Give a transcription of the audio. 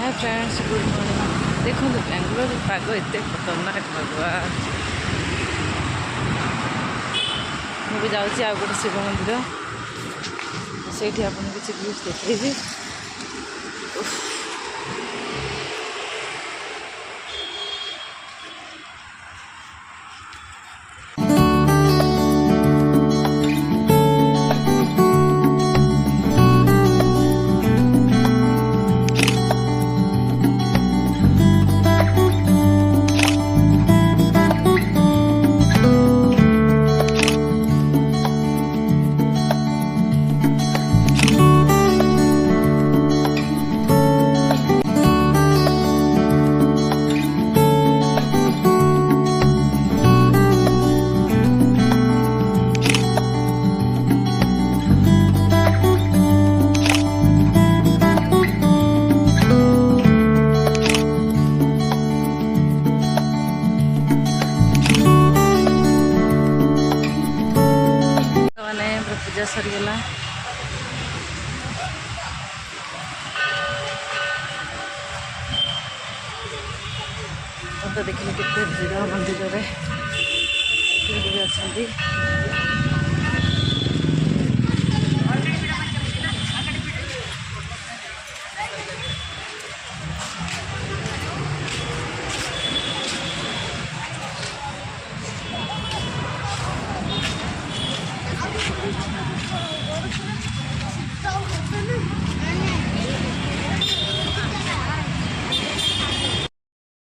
Hi friends, good morning. देखो बेंगलोर पाग एत खतरनाक भगवान। मुझे जाऊँगी आ गोटे शिव मंदिर से आपको किसी व्यूज देखी। पूजा सरीगला तो देखिए केते भीड़ मंदिर में अच्छा।